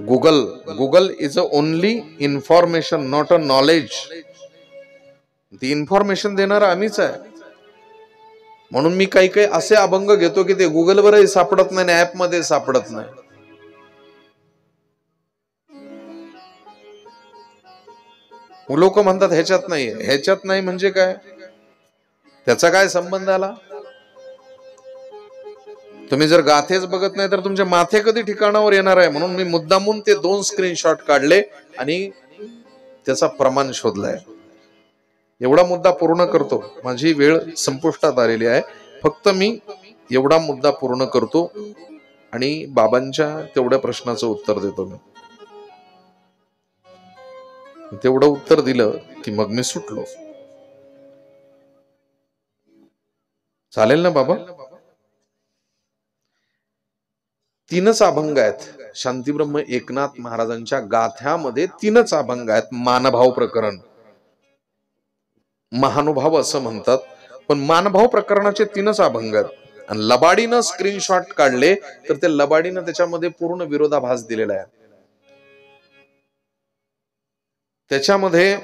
Google is a only information, not a knowledge. ती information देणार आम्हीच आहे. म्हणून मी काही काही असे अभंग घेतो की ते गुगलवरही सापडत नाही, ऍप मध्ये सापडत नाही. लोक म्हणतात ह्याच्यात नाही, ह्याच्यात नाही म्हणजे काय? त्याचा काय संबंध आला? तुम्ही जर गाथेच बघत नाही तर तुमचे माथे कधी ठिकाणावर येणार आहे? म्हणून मी मुद्दामून ते 2 स्क्रीनशॉट काढले आणि त्याचा प्रमाण शोधलाय. एवढा मुद्दा पूर्ण करतो, माझी वेळ संपुष्टात आलेली आहे. फक्त मी एवढा मुद्दा पूर्ण करतो आणि बाबांच्या तेवढ्या प्रश्नाचं उत्तर देतो. मी तेवढं उत्तर दिलं की मग मी सुटलो. चालेल ना बाबा? 3च अभंग आहेत शांतीब्रह्म एकनाथ महाराजांच्या गाथ्यामध्ये. 3च अभंग आहेत. मानभाव प्रकरण, महानुभाव असं म्हणतात, पण मानभाव प्रकरणाचे 3च अभंग आहेत. आणि लबाडीनं स्क्रीनशॉट काढले तर ते लबाडीनं त्याच्यामध्ये पूर्ण विरोधाभास दिलेला आहे. त्याच्यामध्ये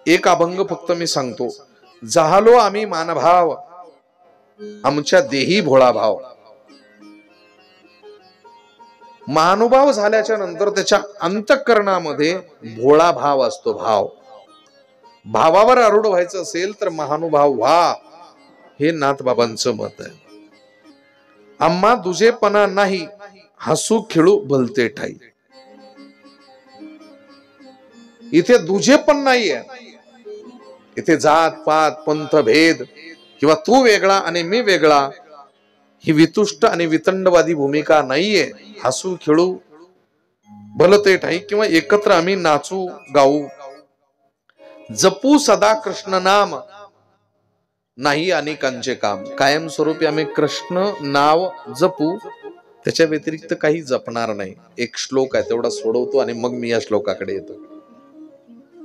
एक अभंग फक्त मी सांगतो. जाहलो आम्ही मानभाव, आमच्या देही भोळा भाव. महानुभाव झाल्याच्या नंतर त्याच्या अंतःकरणामध्ये भोळा भाव असतो. भावावर आरूढ व्हायचं असेल तर महानुभाव व्हा, हे नाथबाबांचं मत आहे. आम्हा दुजेपणा नाही, हसू खेळू भलते ठाई. इथे दुजेपण नाहीये. इथे जात पात पंथ भेद किंवा तू वेगळा आणि मी वेगळा, ही वितुष्ट आणि वितंडवादी भूमिका नाहीये. हसू खेळू भलते ठाई किंवा एकत्र आम्ही नाचू गाऊ, जपू सदा कृष्ण नाम, नाही अनेकांचे काम. कायमस्वरूपी आम्ही कृष्ण नाव जपू, त्याच्या व्यतिरिक्त काही जपणार नाही. एक श्लोक आहे तेवढा सोडवतो आणि मग मी या श्लोकाकडे येतो.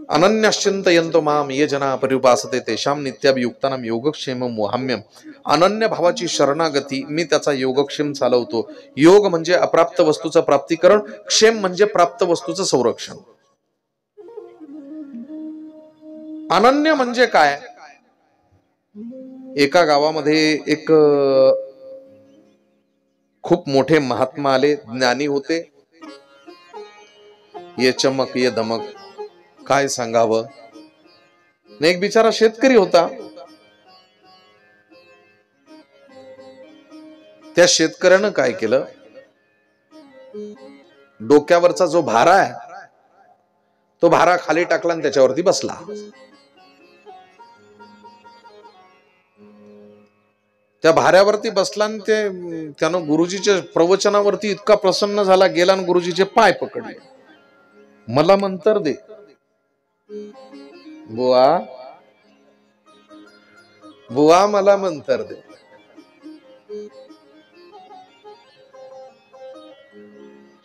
अनन्यश्चिंतयन्तो माम ये जना पर्युपासते तेषां नित्याभियुक्तानां योगक्षेमं मोहाम्यम. अनन्य भावाची शरणागती, मी त्याचा योगक्षेम चालवतो. योग म्हणजे अप्राप्त वस्तूचं प्राप्तीकरण, क्षेम म्हणजे प्राप्त वस्तूचं संरक्षण. अनन्य म्हणजे काय? एका गावामध्ये एक खूप मोठे महात्मा आले, ज्ञानी होते. ये चमक ये दमक, काय सांगावं. एक बिचारा शेतकरी होता. त्या शेतकऱ्यानं काय केलं, डोक्यावरचा जो भारा आहे तो भारा खाली टाकला आणि त्याच्यावरती बसला. त्या भाऱ्यावरती बसला आणि त्यानं गुरुजीच्या प्रवचनावरती इतका प्रसन्न झाला, गेला आणि गुरुजीचे पाय पकडले. मला मंतर दे बुवा, बुवा मला मंतर दे.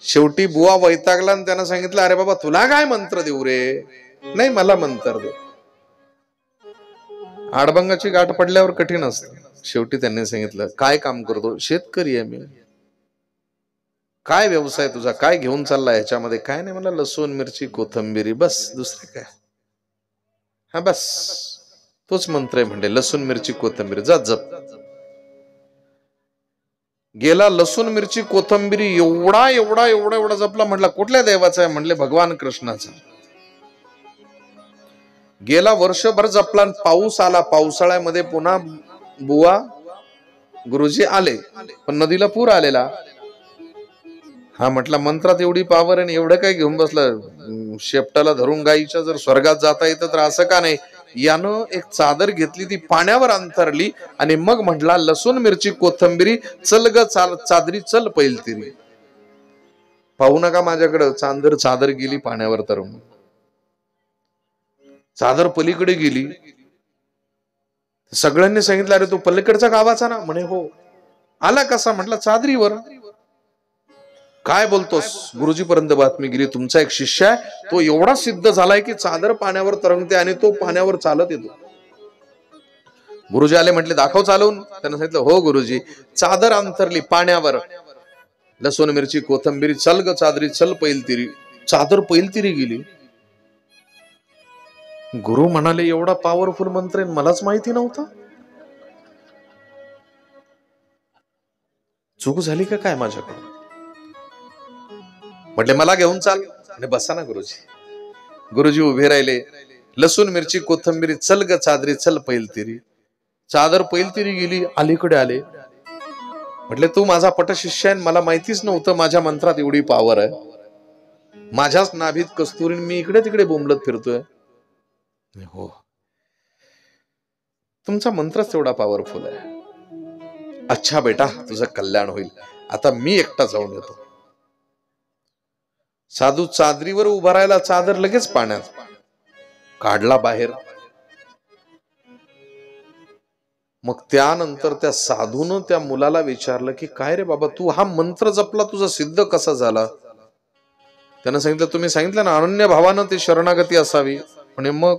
शेवटी बुवा वैतागला आणि त्यानं सांगितलं, अरे बाबा तुला काय मंत्र देऊ रे? नाही मला मंतर दे. आडबंगाची गाठ पडल्यावर कठीण असतं. शेवटी त्यांनी सांगितलं, काय काम करतो? शेतकरी आहे मी. काय व्यवसाय तुझा? काय घेऊन चालला ह्याच्यामध्ये? काय नाही मला, लसूण मिरची कोथंबिरी, बस दुसरे काय? हा बस तोच मंत्र आहे म्हणले, लसूण मिरची कोथंबिरी, जा जप. गेला लसूण मिरची कोथंबिरी एवढा एवढा एवढा एवढा जपला. म्हटला कुठल्या देवाचा आहे? म्हणले भगवान कृष्णाचा. गेला वर्षभर जपला. पाऊस आला. पावसाळ्यामध्ये पुन्हा बुवा गुरुजी आले, पण नदीला पूर आलेला. हा म्हटला मंत्रात एवढी पावर आणि एवढं काय घेऊन बसलं? शेपटाला धरून गाईच्या जर स्वर्गात जाता येतं तर असं का नाही? यानं एक चादर घेतली, ती पाण्यावर अंतरली आणि मग म्हटला लसूण मिरची कोथंबिरी, चल ग चादरी चल पैलतिरी. पाहू नका माझ्याकडं. चादर गेली पाण्यावर तरून. चादर पलीकडे गेली. सगळ्यांनी सांगितलं, अरे तू पलीकडचा गावाचा ना? म्हणे हो. आला कसा? म्हटलं चादरीवर. काय बोलतोस? गुरुजी पर्यंत बातमी गेली, तुमचा एक शिष्य आहे, तो एवढा सिद्ध झालाय की चादर पाण्यावर तरंगते आणि तो पाण्यावर चालत येतो. गुरुजी आले, म्हटले दाखव चालवून. त्यानं सांगितलं, हो गुरुजी. चादर अंतरली पाण्यावर. लसूण मिरची कोथंबीर चल ग चादरी चल पैलतिरी, चादर पैलतिरी गेली. गुरु म्हणाले एवढा पॉवरफुल मंत्र आहे, मलाच माहिती नव्हता. चूक झाली का काय माझ्याकडून? म्हटले मला घेऊन चाल आणि बसा ना गुरुजी. गुरुजी उभे राहिले. लसूण मिरची कोथंबीर चल ग चादरी चल पैलतिरी, चादर पैलतिरी गेली. अलीकडे आले. म्हटले तू माझा पटशिष्य आहे, मला माहितीच नव्हतं माझ्या मंत्रात एवढी पॉवर आहे. माझ्याच नाभीत कस्तुरी, मी इकडे तिकडे बोंबलत फिरतोय. हो, तुमचा मंत्रच तेवढा पॉवरफुल आहे. अच्छा बेटा, तुझं कल्याण होईल. आता मी एकटा जाऊन येतो. साधू चादरीवर उभा राहिला, चादर लगेच पाण्यात काढला बाहेर. मग त्यानंतर त्या साधून त्या मुलाला विचारलं की काय रे बाबा, तू हा मंत्र जपला, तुझा सिद्ध कसा झाला? त्यानं सांगितलं तुम्ही सांगितलं ना अनन्य भावानं ते शरणागती असावी. म्हणे मग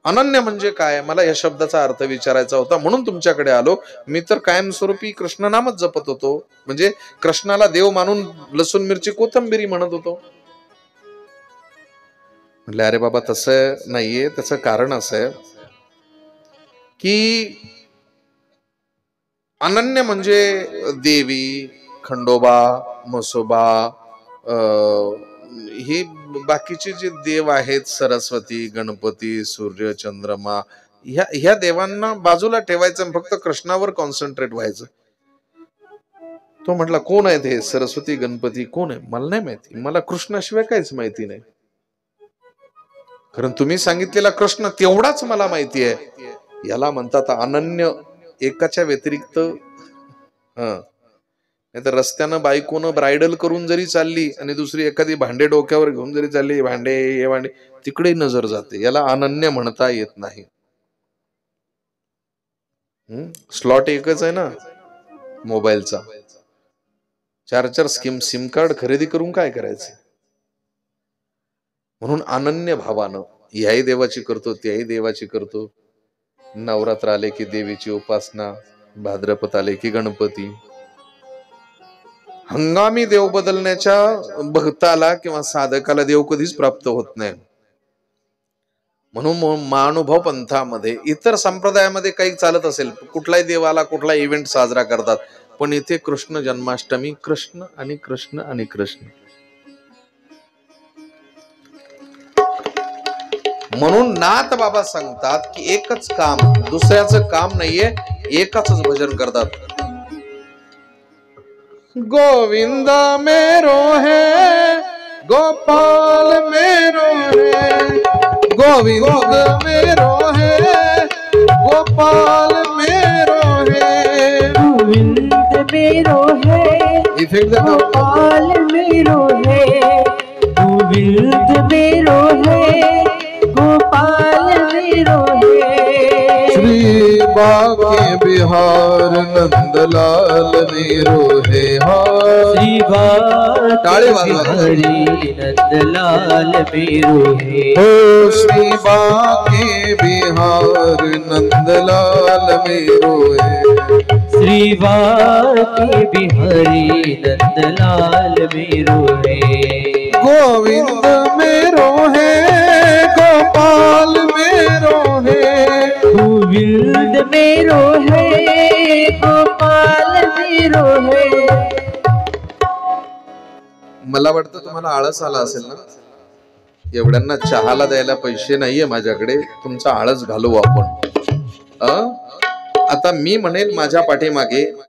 अनन्य म्हणजे काय? मला या शब्दाचा अर्थ विचारायचा होता म्हणून तुमच्याकडे आलो. मी तर कायमस्वरूपी कृष्ण नामच जपत होतो, म्हणजे कृष्णाला देव मानून लसूण मिरची कोथंबिरी म्हणत होतो. म्हटलं अरे बाबा तसं नाहीये, त्याचं कारण असं आहे की अनन्य म्हणजे देवी, खंडोबा, म्हसोबा, हे बाकीचे जे देव आहेत, सरस्वती, गणपती, सूर्य, चंद्रमा, ह्या देवांना बाजूला ठेवायचं, फक्त कृष्णावर कॉन्सन्ट्रेट व्हायचं. तो म्हटला कोण आहे ते सरस्वती गणपती कोण आहे? मला नाही माहिती, मला कृष्णाशिवाय काहीच माहिती नाही. कारण तुम्ही सांगितलेला कृष्ण तेवढाच मला माहिती आहे. याला म्हणतात अनन्य, एकाच्या व्यतिरिक्त. नाही तर रस्त्यानं बायकोनं ब्रायडल करून जरी चालली आणि दुसरी एखादी भांडे डोक्यावर घेऊन जरी चालली, भांडे हे भांडे, तिकडे नजर जाते. याला अनन्य म्हणता येत नाही. स्लॉट एकच आहे ना मोबाईलचा, 4 सिम कार्ड खरेदी करून काय करायचं? म्हणून अनन्य भावानं ह्याही देवाची करतो, त्याही देवाची करतो. नवरात्र आले की देवीची उपासना, भाद्रपद आले की गणपती. हंगामी देव बदलण्याच्या भक्ताला किंवा साधकाला देव कधीच प्राप्त होत नाही. म्हणून महानुभव पंथामध्ये, इतर संप्रदायामध्ये काही चालत असेल, कुठलाही देवाला कुठला इव्हेंट साजरा करतात, पण इथे कृष्ण जन्माष्टमी, कृष्ण आणि कृष्ण आणि कृष्ण. म्हणून नाथ बाबा सांगतात की एकच काम, दुसऱ्याचं काम नाहीये, एकाच भजन करतात. गोविंद मेरो है, गोपाल मेरो है, गोविंद मेरो है, गोपाल मेरो है, गोविंद मेरो है, गोपाल मेरो है, गोविंद मेरो है, गोपाल मेरो है. श्री बाके बिहार नंदलाल मेरो है. श्री बाके बिहारी नंदलाल मेरो है. हो श्री बाके बिहार नंदलाल मेरो है. श्री बाके बिहारी नंदलाल मेरो है. गोविंद मेरो है, गोपाल मेरो है, गोविंद मेरो है, गोपाल मेरो है. मला वाटतं तुम्हाला आळस आला असेल ना, एवढ्यांना चहाला द्यायला पैसे नाहीये माझ्याकडे, तुमचा आळस घालू आपण. आता मी म्हणेल माझ्या पाठीमागे